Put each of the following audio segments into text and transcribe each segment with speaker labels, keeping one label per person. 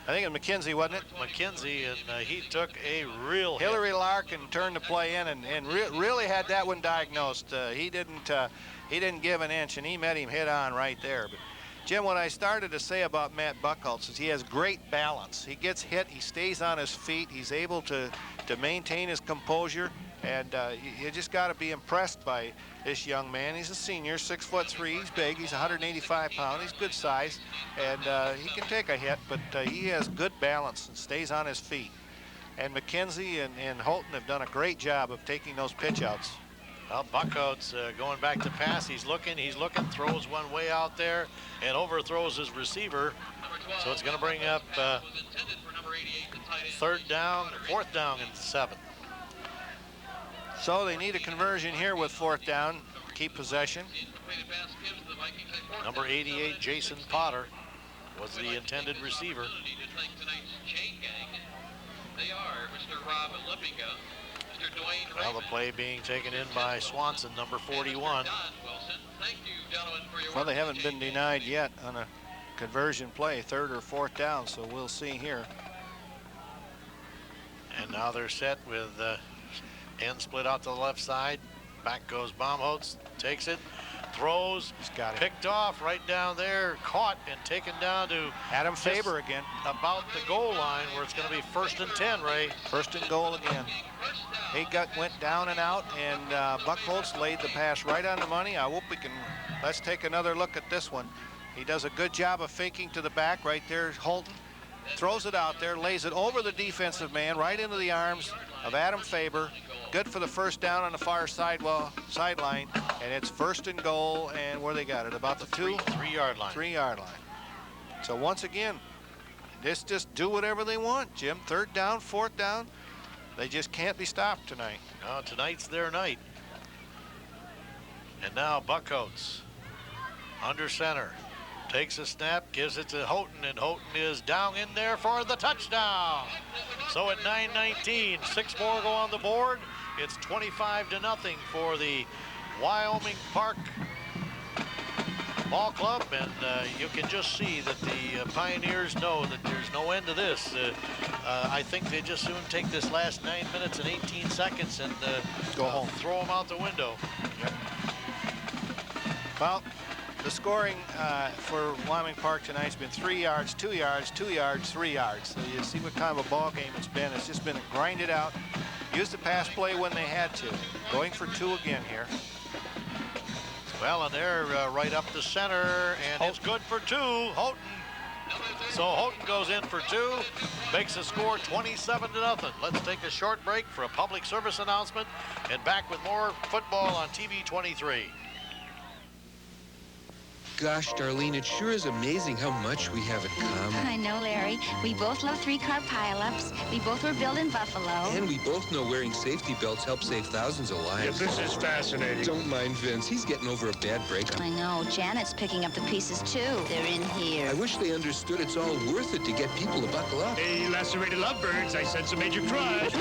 Speaker 1: I think it was McKenzie, wasn't it?
Speaker 2: McKenzie, and he took a real
Speaker 1: Hillary
Speaker 2: hit.
Speaker 1: Larkin turned the play in and really had that one diagnosed. He didn't give an inch, and he met him head on right there. But Jim, what I started to say about Matt Buchholz is he has great balance. He gets hit, he stays on his feet, he's able to maintain his composure, and you just got to be impressed by this young man. He's a senior, 6'3", he's big, he's 185 pounds, he's good size, and he can take a hit, but he has good balance and stays on his feet. And McKenzie and Holton have done a great job of taking those pitch outs.
Speaker 2: Well, Buchholz going back to pass. He's looking, throws one way out there and overthrows his receiver. So it's going to bring up fourth down and 7.
Speaker 1: So they need a conversion here with fourth down, keep possession.
Speaker 2: Number 88, Jason Potter, was the intended receiver.
Speaker 3: They are Mr. Rob Lippica, Mr. Dwayne.
Speaker 2: Well, the play being taken in by Swanson, number 41.
Speaker 1: Well, they haven't been denied yet on a conversion play, third or fourth down, so we'll see here.
Speaker 2: And now they're set with end split out to the left side. Back goes Baumholtz, takes it, throws,
Speaker 1: he's got it.
Speaker 2: Picked off right down there, caught and taken down to
Speaker 1: Adam Faber again.
Speaker 2: About the goal line where it's going to be 1st and 10, Ray.
Speaker 1: 1st and goal again. He went down and out, and Buchholz laid the pass right on the money. I hope we can, let's take another look at this one. He does a good job of faking to the back right there. Holton throws it out there, lays it over the defensive man, right into the arms of Adam Faber. Good for the first down on the far sideline, and it's 1st and goal, and where they got it? About the
Speaker 2: 3-yard line.
Speaker 1: 3-yard line. So once again, just do whatever they want, Jim. 3rd down, 4th down, they just can't be stopped tonight.
Speaker 2: No, tonight's their night. And now Buchholz under center. Takes a snap, gives it to Houghton, and Houghton is down in there for the touchdown. So at 9:19, 6 more go on the board. It's 25-0 for the Wyoming Park Ball Club, and you can just see that the Pioneers know that there's no end to this. I think they just soon take this last 9 minutes and 18 seconds and
Speaker 1: go home,
Speaker 2: throw them out the window.
Speaker 1: Yep. Well, the scoring for Wyoming Park tonight's been 3 yards, 2 yards, 2 yards, 3 yards. So you see what kind of a ball game it's been. It's just been grinded out. Used the pass play when they had to. Going for 2 again here.
Speaker 2: Well, and they're right up the center, and it's good for 2. Houghton. So Houghton goes in for 2, makes the score 27-0. Let's take a short break for a public service announcement, and back with more football on TV 23.
Speaker 4: Gosh, Darlene, it sure is amazing how much we have in common.
Speaker 5: I know, Larry. We both love 3-car pileups. We both were built in Buffalo.
Speaker 4: And we both know wearing safety belts helps save thousands of lives.
Speaker 6: Yeah, this is fascinating.
Speaker 4: Don't mind Vince. He's getting over a bad breakup.
Speaker 5: I know. Janet's picking up the pieces, too. They're in here.
Speaker 4: I wish they understood it's all worth it to get people to buckle up.
Speaker 6: Hey, lacerated lovebirds, I sense a major crush.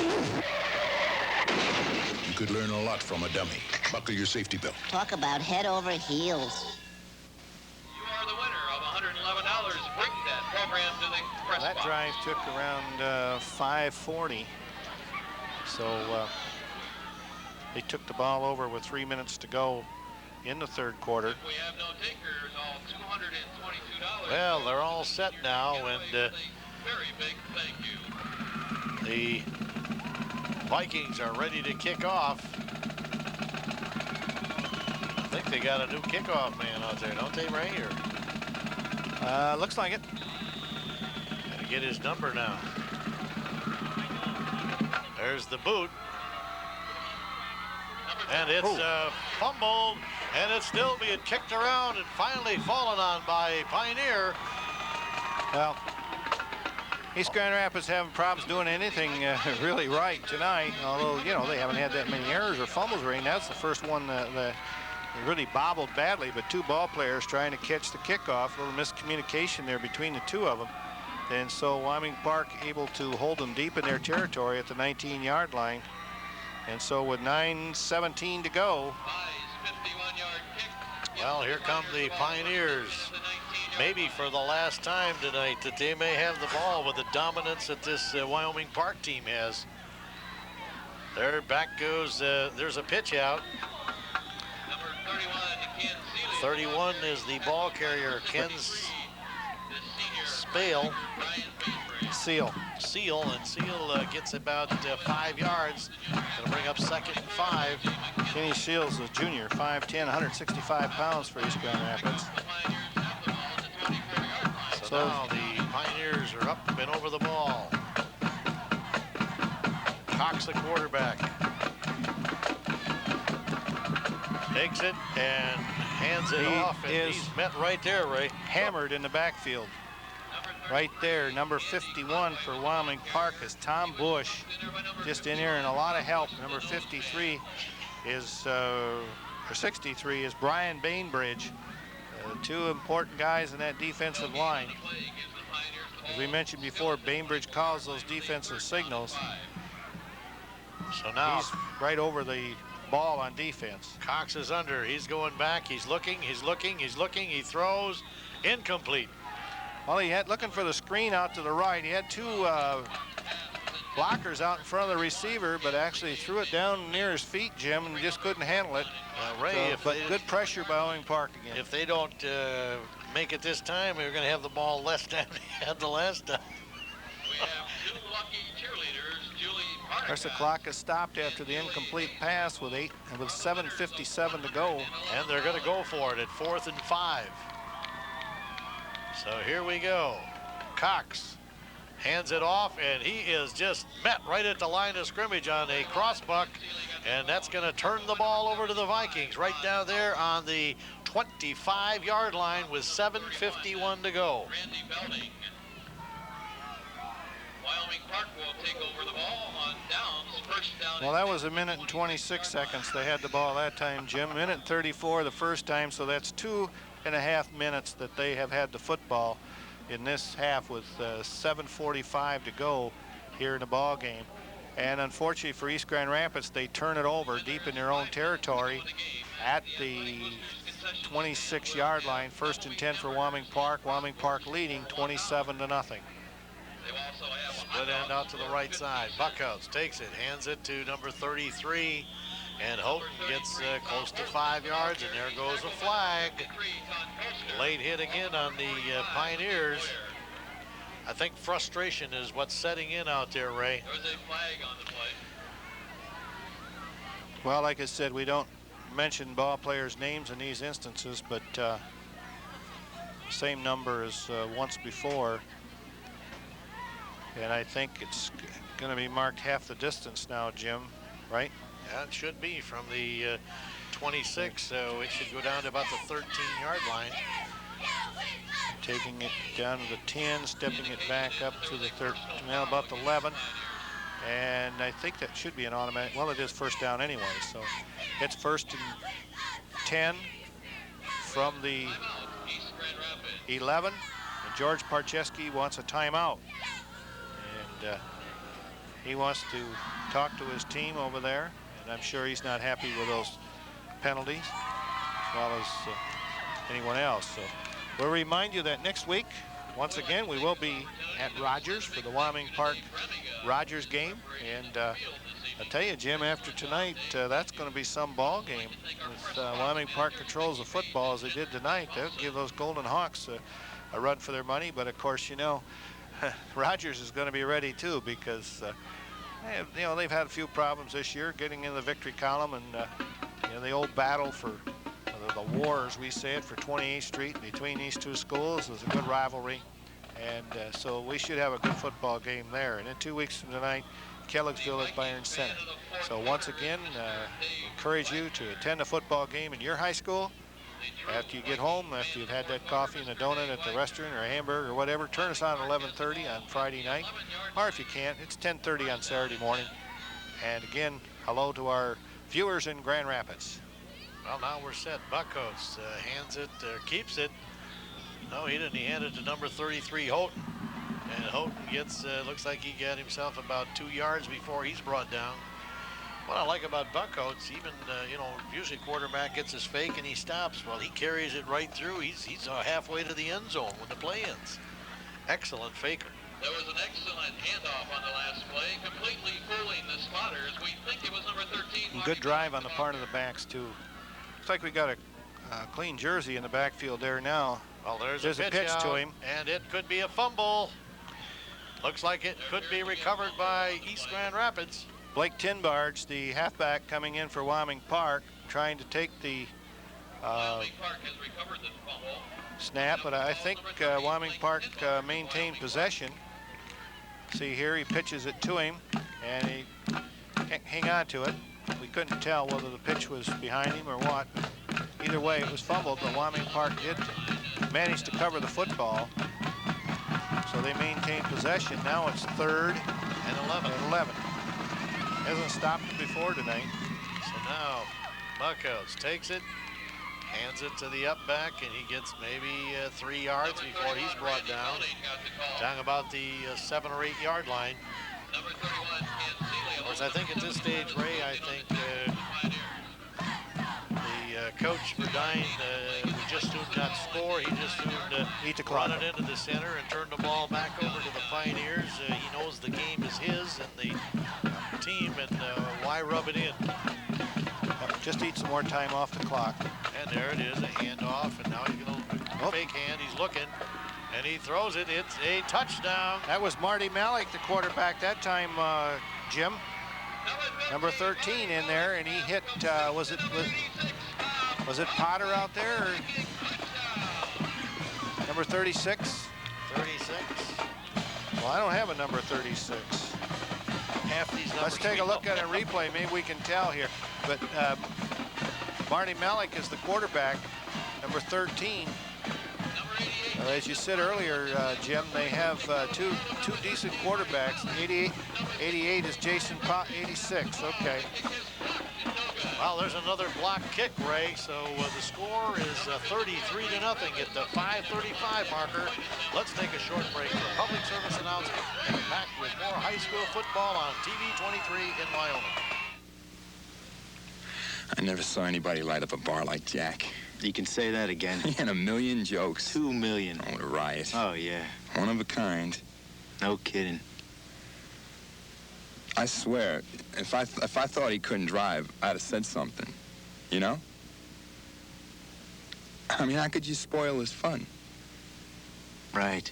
Speaker 7: You could learn a lot from a dummy. Buckle your safety belt.
Speaker 8: Talk about head over heels.
Speaker 3: The winner of $111. Bring that program to the press
Speaker 1: That
Speaker 3: box.
Speaker 1: drive took around 5:40. So they took the ball over with 3 minutes to go in the 3rd quarter.
Speaker 3: If we have no takers, all $222.
Speaker 2: Well, they're all set now, and
Speaker 3: very big thank you.
Speaker 2: the Vikings are ready to kick off. I think they got a new kickoff man out there, don't they, Ray?
Speaker 1: Looks like it.
Speaker 2: Gotta get his number now. There's the boot. And it's fumbled, and it's still being kicked around and finally fallen on by Pioneer.
Speaker 1: Well, East Grand Rapids having problems doing anything really right tonight, although, you know, they haven't had that many errors or fumbles or anything. That's the first one that really bobbled badly, but 2 ball players trying to catch the kickoff. A little miscommunication there between the 2 of them. And so Wyoming Park able to hold them deep in their territory at the 19-yard line. And so with 9:17 to go.
Speaker 2: Well, here come the Pioneers. maybe for the last time tonight that they may have the ball with the dominance that this Wyoming Park team has. There back goes, there's a pitch out.
Speaker 3: Number 31, Ken Seeley.
Speaker 2: 31 is the ball carrier, Ken Spale.
Speaker 1: Seal.
Speaker 2: Seal, and Seal gets about 5 yards. Gonna bring up 2nd and 5.
Speaker 1: Kenny Shields, a junior, 5'10", 165 pounds for East Grand Rapids.
Speaker 2: So now the Pioneers are up and over the ball. Cox, the quarterback. Takes it and hands it off, and he's met right there, Ray.
Speaker 1: Hammered in the backfield. Right there, number 51 for Wyoming Park is Tom Bush, just in here and a lot of help. Number 53 is, or 63 is Brian Bainbridge. Two important guys in that defensive line. As we mentioned before, Bainbridge calls those defensive signals.
Speaker 2: So now
Speaker 1: he's right over the ball on defense.
Speaker 2: Cox is under, he's going back, he's looking, he throws, incomplete.
Speaker 1: Well, he had looking for the screen out to the right. He had two blockers out in front of the receiver, but actually threw it down near his feet, Jim, and just couldn't handle it.
Speaker 2: Ray,
Speaker 1: but good pressure by Wyoming Park again.
Speaker 2: If they don't make it this time, we're going to have the ball less than they had the last time.
Speaker 3: We have 2 lucky cheerleaders, Julie Park.
Speaker 1: Of course, the clock is stopped after the incomplete pass with 7:57 to go.
Speaker 2: And they're going to go for it at 4th and 5. So here we go. Cox hands it off, and he is just met right at the line of scrimmage on a crossbuck, and that's going to turn the ball over to the Vikings right down there on the 25-yard line with 7:51 to go.
Speaker 3: Randy Belding. Wyoming Park will take over the ball on downs. First down.
Speaker 1: Well, that was 1:26 they had the ball that time, Jim. 1:34 the first time, so that's 2.5 minutes that they have had the football in this half with 7:45 to go here in the ball game. And unfortunately for East Grand Rapids, they turn it over deep in their own territory at the 26-yard line. 1st and 10 for Wyoming Park. Wyoming Park leading 27-0.
Speaker 2: Split end out to the right side. Buckhouse takes it, hands it to number 33, and Houghton gets close to 5 yards, and there goes a flag. Late hit again on the Pioneers. I think frustration is what's setting in out there, Ray.
Speaker 3: There was a flag on the play.
Speaker 1: Well, like I said, we don't mention ball players' names in these instances, but same number as once before. And I think it's going to be marked half the distance now, Jim, right?
Speaker 2: Yeah, it should be from the 26, so it should go down to about the 13-yard line.
Speaker 1: Taking it down to the 10, stepping it back up to the 13, now about the 11. And I think that should be an automatic, well, it is first down anyway, so it's 1st and 10 from the 11. And George Parcheski wants a timeout. And he wants to talk to his team over there, and I'm sure he's not happy with those penalties as well as anyone else. So we'll remind you that next week, once again, we will be at Rogers for the Wyoming Park Rogers game. And I'll tell you, Jim, after tonight, that's going to be some ball game. If Wyoming Park controls the football as they did tonight, they'll give those Golden Hawks a run for their money. But of course, you know, Rogers is going to be ready too, because they've had a few problems this year getting in the victory column, and the old battle for the war, as we say it, for 28th Street between these two schools is a good rivalry, and so we should have a good football game there. And in 2 weeks from tonight, Kellogg'sville at Byron Center. So once again, encourage you to attend a football game in your high school. After you get home, after you've had that coffee and a donut at the restaurant or a hamburger or whatever, turn us on at 11:30 on Friday night. Or if you can't, it's 10:30 on Saturday morning. And again, hello to our viewers in Grand Rapids.
Speaker 2: Well, now we're set. Buckhouse hands it, keeps it. No, he didn't. He handed it to number 33, Houghton. And Houghton gets, looks like he got himself about 2 yards before he's brought down. What I like about Buckcoats, even, you know, usually quarterback gets his fake and he stops. Well, he carries it right through. He's halfway to the end zone when the play ends. Excellent faker.
Speaker 3: There was an excellent handoff on the last play, completely fooling the spotters. We think it was number 13.
Speaker 1: Good drive on the part of the backs, too. Looks like we got a clean jersey in the backfield there now.
Speaker 2: Well, there's
Speaker 1: a pitch
Speaker 2: out,
Speaker 1: to him.
Speaker 2: And it could be a fumble. Looks like it could be recovered by East Grand Rapids.
Speaker 1: Blake Tinbarge, the halfback coming in for Wyoming Park, trying to take the snap, but I think Wyoming Park maintained possession. See here, he pitches it to him, and he can't hang on to it. We couldn't tell whether the pitch was behind him or what. Either way, it was fumbled, but Wyoming Park did manage to cover the football. So they maintain possession. Now it's 3rd
Speaker 2: and 11.
Speaker 1: Hasn't stopped before tonight.
Speaker 2: So now Buckhouse takes it, hands it to the up back, and he gets maybe 3 yards before he's brought down. Talking about the 7 or 8 yard line. Of course, I think at this stage, Ray, I think the coach Verdine, we just soon not score. He just soon run it into the center and turn the ball back over to the Pioneers. He knows the game is his and the team, and why rub it in?
Speaker 1: Just eat some more time off the clock.
Speaker 2: And there it is, a handoff, and now he's going to fake hand. He's looking, and he throws it. It's a touchdown.
Speaker 1: That was Marty Malik, the quarterback that time, Jim. Number 13 in there, and he hit, was it Potter out there? Or number 36?
Speaker 2: 36.
Speaker 1: Well, I don't have a number 36.
Speaker 2: Half these numbers.
Speaker 1: Let's take a look at a replay. Maybe we can tell here. But Marty Malik is the quarterback, number 13. As you said earlier, Jim, they have two decent quarterbacks. 88 is Jason Pott, 86. Okay.
Speaker 2: Well, there's another block kick, Ray. So the score is 33-0 at the 5:35 marker. Let's take a short break for public service announcement and back with more high school football on TV 23 in Wyoming.
Speaker 9: I never saw anybody light up a bar like Jack.
Speaker 10: You can say that again.
Speaker 9: He had a million jokes.
Speaker 10: 2 million.
Speaker 9: Oh, a riot.
Speaker 10: Oh, yeah.
Speaker 9: One of a kind.
Speaker 10: No kidding.
Speaker 9: I swear, if I thought he couldn't drive, I'd have said something. You know? I mean, how could you spoil his fun?
Speaker 10: Right.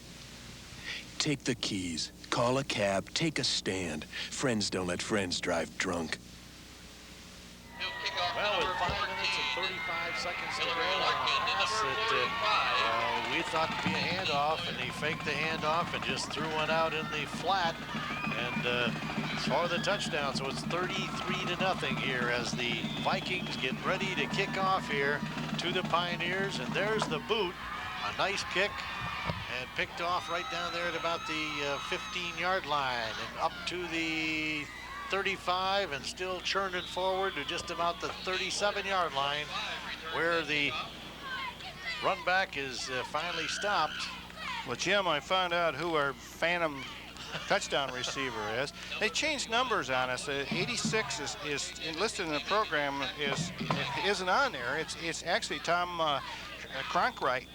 Speaker 6: Take the keys, call a cab, take a stand. Friends don't let friends drive drunk.
Speaker 2: Well, with 5 minutes and 35 seconds to go on a pass that we thought to be a handoff, and he faked the handoff and just threw one out in the flat and for the touchdown. So it's 33-0 here as the Vikings get ready to kick off here to the Pioneers. And there's the boot, a nice kick, and picked off right down there at about the 15-yard line and up to the 35 and still churning forward to just about the 37-yard line where the run back is finally stopped.
Speaker 1: Well, Jim, I found out who our phantom touchdown receiver is. They changed numbers on us. 86 is enlisted in the program isn't on there. It's actually Tom Cronkright,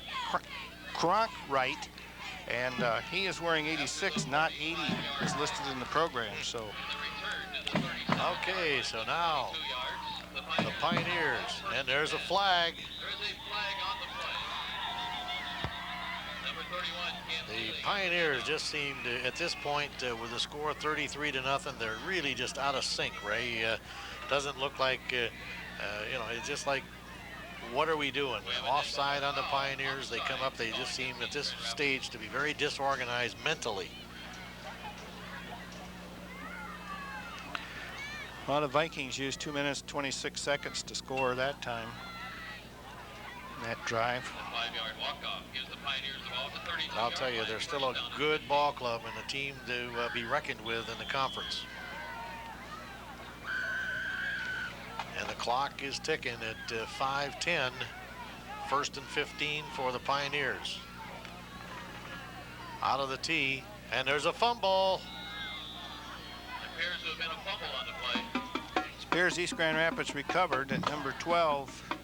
Speaker 1: and he is wearing 86, not 80 is listed in the program. So.
Speaker 2: Okay, so now the Pioneers, and there's a flag. The Pioneers just seem to, at this point, with the score 33-0, they're really just out of sync, Ray. Doesn't look like, you know, it's just like, what are we doing? We're offside on the Pioneers. They come up, they just seem at this stage to be very disorganized mentally.
Speaker 1: Well, the Vikings used 2 minutes, 26 seconds to score that time. That drive.
Speaker 2: I'll tell you, they're still a good ball club and a team to be reckoned with in the conference. And the clock is ticking at 5:10. 1st and 15 for the Pioneers. Out of the tee, and there's a fumble.
Speaker 3: Appears to have been a fumble on the play.
Speaker 1: It's Here's East Grand Rapids recovered at number 12.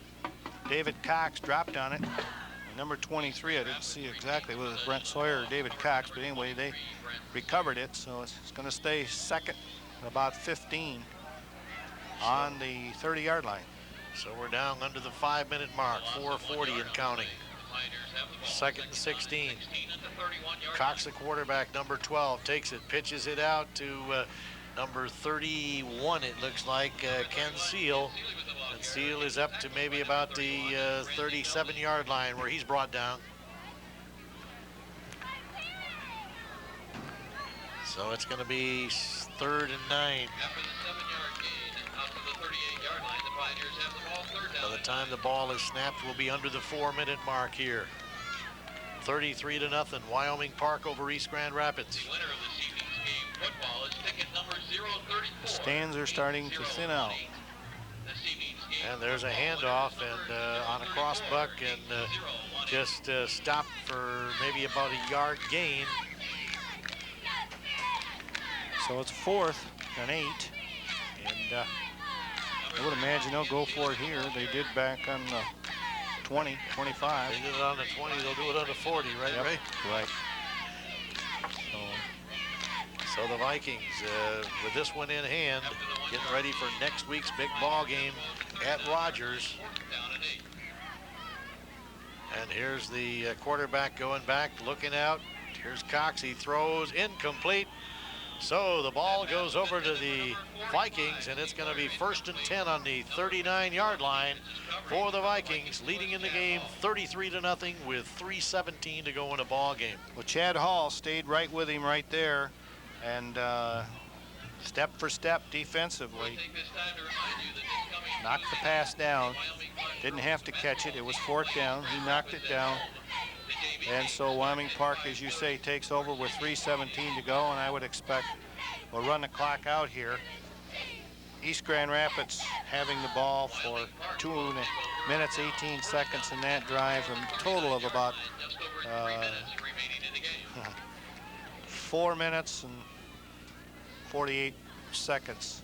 Speaker 1: David Cox dropped on it. And number 23, I didn't see exactly whether it was Brent Sawyer or David Cox, but anyway, they recovered it, so it's going to stay second at about 15 on the 30-yard line.
Speaker 2: So we're down under the 5-minute mark, 4:40 and counting. Second and 16. Cox, the quarterback, number 12, takes it, pitches it out to number 31, it looks like, Ken Seal. And Seal is up to maybe about the 37-yard line where he's brought down. So it's going to be 3rd and 9. By the time the ball is snapped, we'll be under the 4-minute mark here. 33-0, Wyoming Park over East Grand Rapids.
Speaker 1: The stands are starting to thin out.
Speaker 2: And there's a handoff and on a cross buck and just stopped for maybe about a yard gain.
Speaker 1: So it's 4th and 8. And I would imagine they'll go for it here. They did back on the 20, 25.
Speaker 2: They did it on the 20, they'll do it on the 40, right,
Speaker 1: Yep,
Speaker 2: Ray?
Speaker 1: right.
Speaker 2: So the Vikings, with this one in hand, getting ready for next week's big ball game at Rogers. And here's the quarterback going back, looking out. Here's Cox, he throws, incomplete. So the ball goes over to the Vikings, and it's going to be 1st and 10 on the 39-yard line for the Vikings, leading in the game 33-0 with 3:17 to go in a ball game.
Speaker 1: Well, Chad Hall stayed right with him right there, and step for step defensively knocked the pass down. Didn't have to catch it. It was 4th down. He knocked it down. And so Wyoming Park, as you say, takes over with 3:17 to go, and I would expect we'll run the clock out here. East Grand Rapids having the ball for 2 minutes, 18 seconds in that drive, and a total of about 4 minutes and 48 seconds.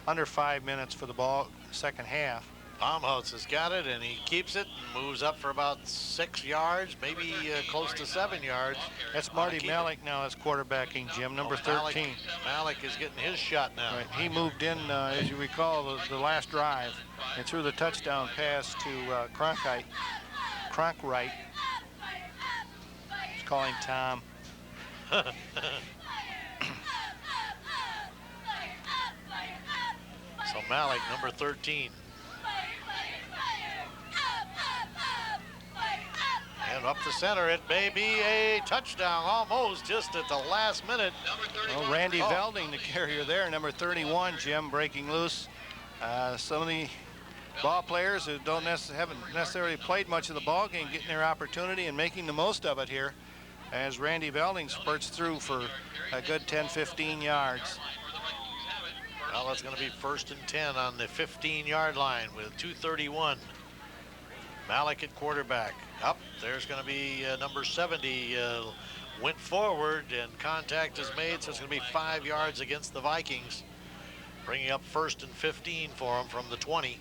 Speaker 1: Under 5 minutes for the ball, second half.
Speaker 2: Baumholtz has got it, and he keeps it and moves up for about 6 yards, maybe close to 7 yards.
Speaker 1: That's Marty Malik now as quarterbacking, Jim, number 13.
Speaker 2: Malik is getting his shot now.
Speaker 1: Right. He moved in, as you recall, the last drive and threw the touchdown pass to Cronkite. Cronkwright. He's calling Tom.
Speaker 2: So Malik, number 13. And up the center, it may be a touchdown, almost just at the last minute.
Speaker 1: Well, Randy Velding, the carrier there, number 31, Jim, breaking loose. Some of the ball players who haven't necessarily played much of the ball game getting their opportunity and making the most of it here as Randy Velding spurts through for a good 10, 15 yards.
Speaker 2: Well, it's going to be 1st and 10 on the 15-yard line with 2:31. Malik at quarterback. Up, there's going to be number 70 went forward and contact is made, so it's going to be 5 yards against the Vikings, bringing up 1st and 15 for them from the 20.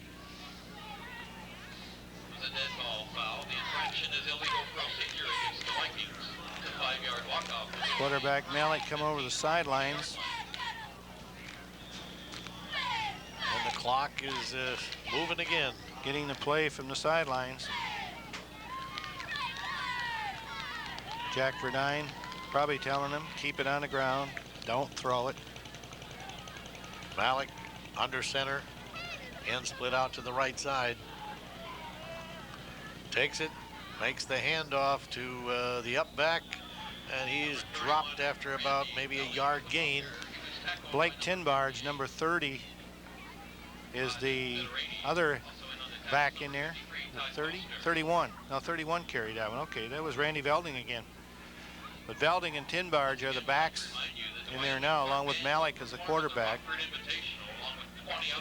Speaker 3: The dead ball foul. The infraction is illegal procedure against the Vikings. The 5-yard walk-off.
Speaker 1: Quarterback Malik come over the sidelines.
Speaker 2: And the clock is moving again.
Speaker 1: Getting the play from the sidelines. Jack Verdine probably telling him, keep it on the ground, don't throw it.
Speaker 2: Malik under center, end split out to the right side. Takes it, makes the handoff to the up back, and he's dropped after about maybe a yard gain.
Speaker 1: Blake Tinbarge, number 30, is the other back in there. 30? 31. No, 31 carried that one. Okay, that was Randy Velding again. But Velding and Tinbarge are the backs in there now, along with Malik as the quarterback.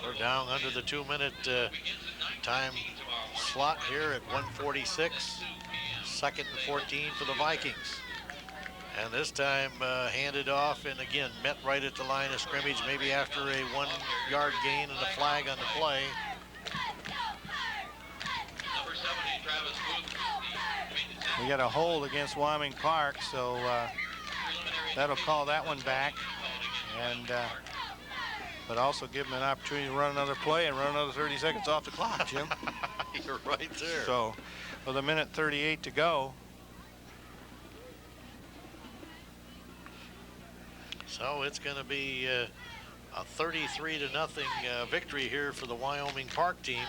Speaker 2: We're down under the 2-minute time slot here at 1:46. 2nd and 14 for the Vikings. And this time handed off, and again met right at the line of scrimmage, maybe after a 1 yard gain and a flag on the play.
Speaker 1: We got a hold against Wyoming Park, so that'll call that one back, and but also give them an opportunity to run another play and run another 30 seconds off the clock, Jim.
Speaker 2: You're right there.
Speaker 1: So with 1:38 to go.
Speaker 2: So it's going to be a 33-0 victory here for the Wyoming Park team.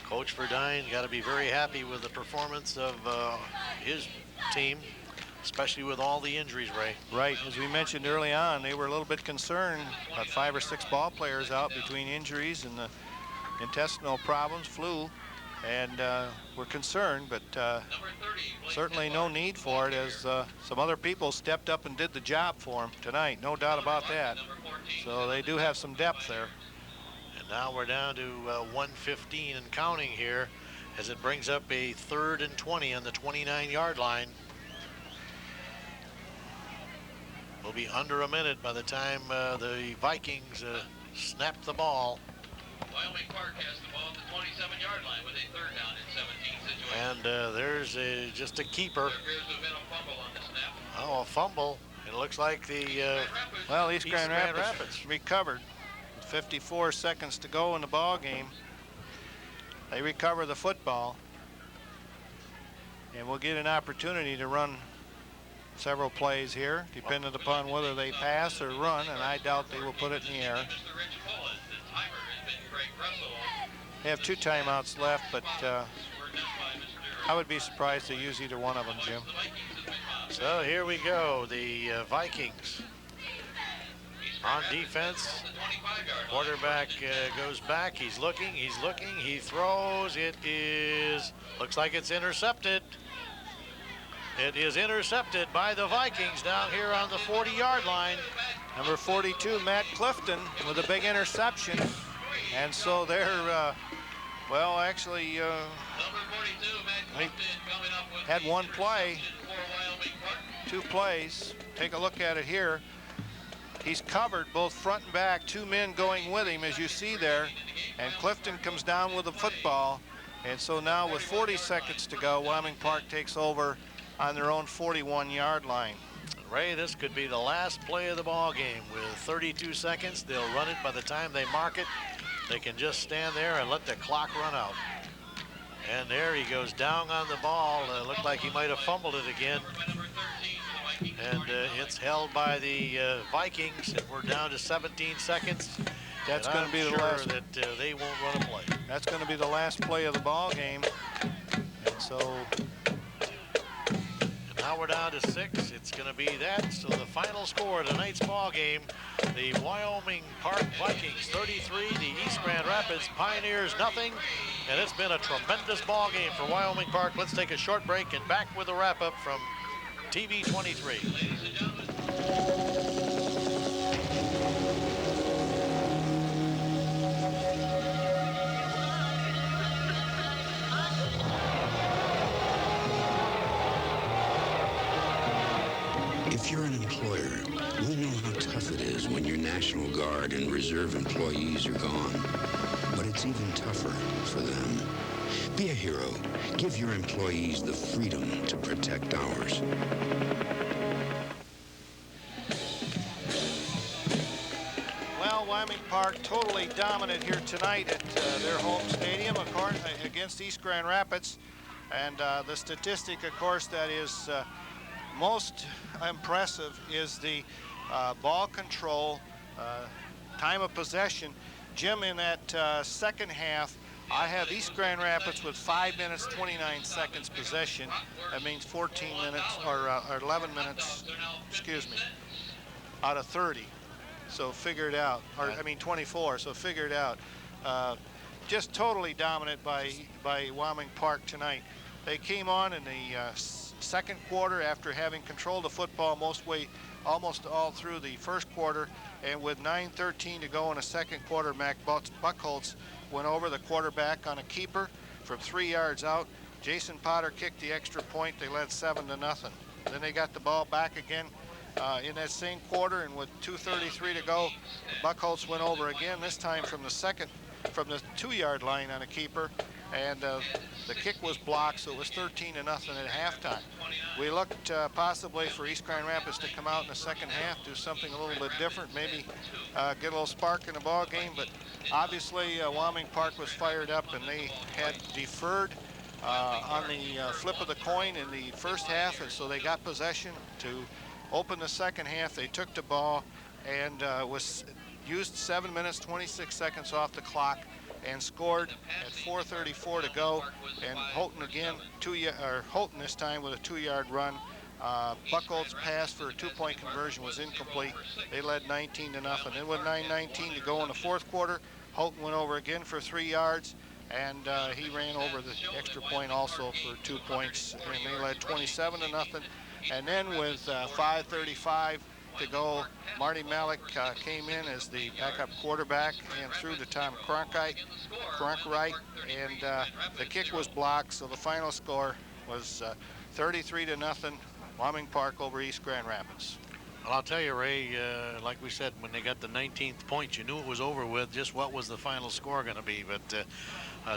Speaker 2: Coach Verdine got to be very happy with the performance of his team, especially with all the injuries, Ray.
Speaker 1: Right, as we mentioned early on, they were a little bit concerned about 5 or 6 ball players out between injuries and the intestinal problems, flu, and we're concerned, but certainly no need for it, as some other people stepped up and did the job for them tonight, no doubt about that. So they do have some depth there.
Speaker 2: And now we're down to 1:15 and counting here, as it brings up a 3rd and 20 on the 29-yard line. We'll be under a minute by the time the Vikings snap the ball.
Speaker 3: Wyoming Park has the ball at the 27-yard line with a 3rd down and 17 situation.
Speaker 2: And there's just a keeper.
Speaker 3: There appears to have been a fumble on the snap.
Speaker 2: Oh, a fumble. It looks like the
Speaker 1: well, East Grand Rapids recovered. 54 seconds to go in the ball game. They recover the football, and we'll get an opportunity to run several plays here, depending upon whether they pass or run, and I doubt they will put it in the air. They have 2 timeouts left, but I would be surprised to use either one of them, Jim.
Speaker 2: So here we go, the Vikings on defense. Quarterback goes back, he's looking, he throws, looks like it's intercepted. It is intercepted by the Vikings down here on the 40-yard line.
Speaker 1: Number 42, Matt Clifton, with a big interception. And so they're, well, actually, they had 1 play, 2 plays. Take a look at it here. He's covered both front and back, 2 men going with him, as you see there. And Clifton comes down with the football. And so now with 40 seconds to go, Wyoming Park takes over on their own 41-yard line.
Speaker 2: Ray, this could be the last play of the ball game. With 32 seconds, they'll run it by the time they mark it. They can just stand there and let the clock run out. And there he goes down on the ball. Looked like he might have fumbled it again. And it's held by the Vikings, and we're down to 17 seconds.
Speaker 1: That's going to be the last.
Speaker 2: That they won't run a play.
Speaker 1: That's going to be the last play of the ball game. And so
Speaker 2: now we're down to 6. It's going to be that. So the final score of tonight's ball game: the Wyoming Park Vikings 33, the East Grand Rapids Pioneers nothing. And it's been a tremendous ball game for Wyoming Park. Let's take a short break and back with a wrap-up from TV 23.
Speaker 4: If you're an employer, you know how tough it is when your National Guard and Reserve employees are gone. But it's even tougher for them. Be a hero. Give your employees the freedom to protect ours.
Speaker 1: Well, Wyoming Park totally dominant here tonight at their home stadium, of course, against East Grand Rapids. And the statistic, of course, that is most impressive is the ball control, time of possession. Jim, in that second half, I have East Grand Rapids with 5 minutes, 29 seconds possession. That means 14 minutes or 11 minutes, excuse me, out of 30. So figure it out, or I mean 24, so figure it out. Just totally dominant by Wyoming Park tonight. They came on in the second quarter after having controlled the football almost all through the first quarter, and with 9:13 to go in the second quarter, Mac Buckholz went over the quarterback on a keeper from 3 yards out, Jason Potter kicked the extra point. They led 7-0. Then they got the ball back again in that same quarter, and with 2:33 to go, the Buckholz went over again, this time from the 2-yard line on a keeper, and the kick was blocked, so it was 13-0 at halftime. We looked possibly for East Grand Rapids to come out in the second half, do something a little bit different, maybe get a little spark in the ball game, but obviously Wyoming Park was fired up, and they had deferred on the flip of the coin in the first half, and so they got possession to open the second half. They took the ball and used 7 minutes 26 seconds off the clock and scored at 4:34 to go. And Houghton again, Houghton this time with a 2-yard run. Buckholz pass for a 2-point conversion was incomplete. They led 19-0. Then with 9:19 to go in the fourth quarter, Houghton went over again for 3 yards, and he ran over the extra point also for 2 points, and they led 27-0. And then with 5:35 to go, Marty Malik came in as the backup quarterback and threw to Tom Cronkite, and the kick was blocked, so the final score was 33-0, Wyoming Park over East Grand Rapids.
Speaker 2: Well, I'll tell you, Ray, like we said, when they got the 19th point, you knew it was over with. Just what was the final score going to be? But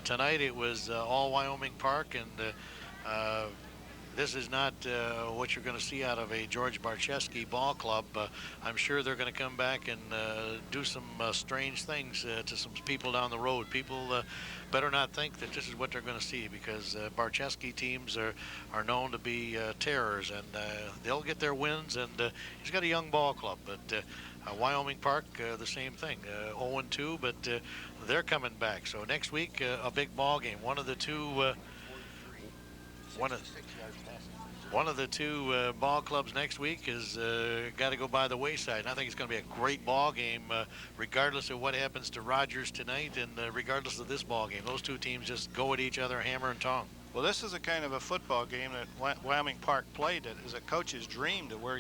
Speaker 2: tonight it was all Wyoming Park, and this is not what you're going to see out of a George Barczewski ball club. I'm sure they're going to come back and do some strange things to some people down the road. People better not think that this is what they're going to see, because Barczewski teams are known to be terrors, and they'll get their wins, and he's got a young ball club. But Wyoming Park, the same thing, 0-2, but they're coming back. So next week, a big ball game. One of the two ball clubs next week is got to go by the wayside. And I think it's going to be a great ball game, regardless of what happens to Rogers tonight, and regardless of this ball game. Those two teams just go at each other hammer and tong.
Speaker 1: Well, this is a kind of a football game that Wyoming Park played. That is a coach's dream, to where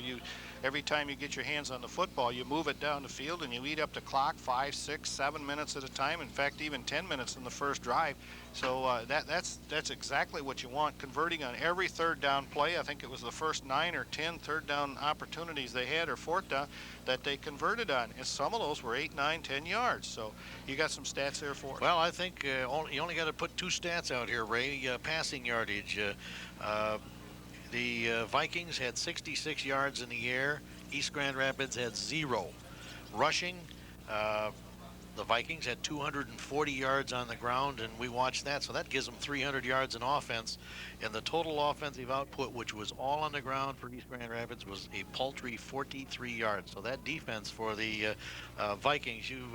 Speaker 1: every time you get your hands on the football, you move it down the field and you eat up the clock 5, 6, 7 minutes at a time. In fact, even 10 minutes in the first drive. So that's exactly what you want. Converting on every third down play. I think it was the first 9 or 10 third down opportunities they had, or fourth down, that they converted on. And some of those were 8, 9, 10 yards. So you got some stats there for us.
Speaker 2: Well, I think you only got to put 2 stats out here, Ray. Passing yardage. The Vikings had 66 yards in the air. East Grand Rapids had 0. Rushing, the Vikings had 240 yards on the ground, and we watched that, so that gives them 300 yards in offense. And the total offensive output, which was all on the ground for East Grand Rapids, was a paltry 43 yards. So that defense for the Vikings, you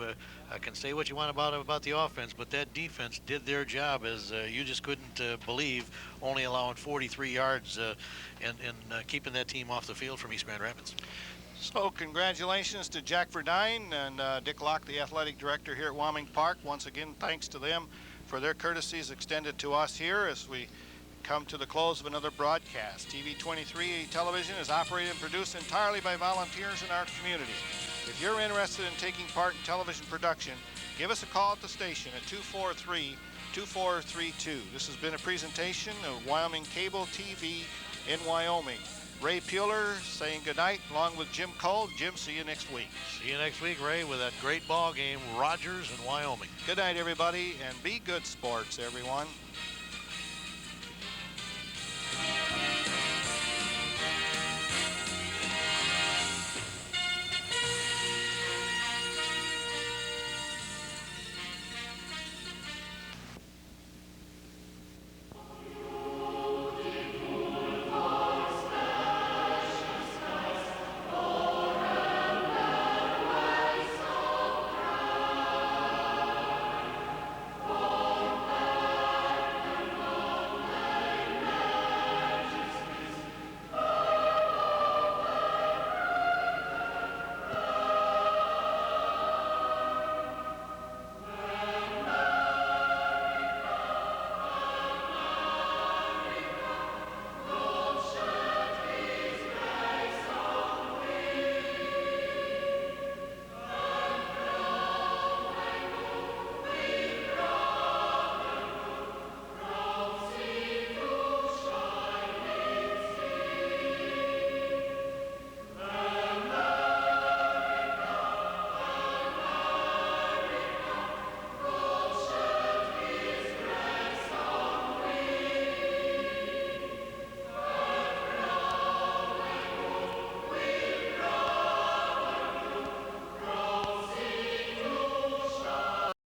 Speaker 2: can say what you want about the offense, but that defense did their job, as you just couldn't believe, only allowing 43 yards and keeping that team off the field from East Grand Rapids.
Speaker 1: So congratulations to Jack Verdine and Dick Locke, the athletic director here at Wyoming Park. Once again, thanks to them for their courtesies extended to us here as we come to the close of another broadcast. TV 23 television is operated and produced entirely by volunteers in our community. If you're interested in taking part in television production, give us a call at the station at 243-2432. This has been a presentation of Wyoming Cable TV in Wyoming. Ray Pueller saying goodnight along with Jim Cole. Jim, see you next week.
Speaker 2: See you next week, Ray, with that great ball game, Rogers and Wyoming.
Speaker 1: Good night, everybody, and be good sports, everyone.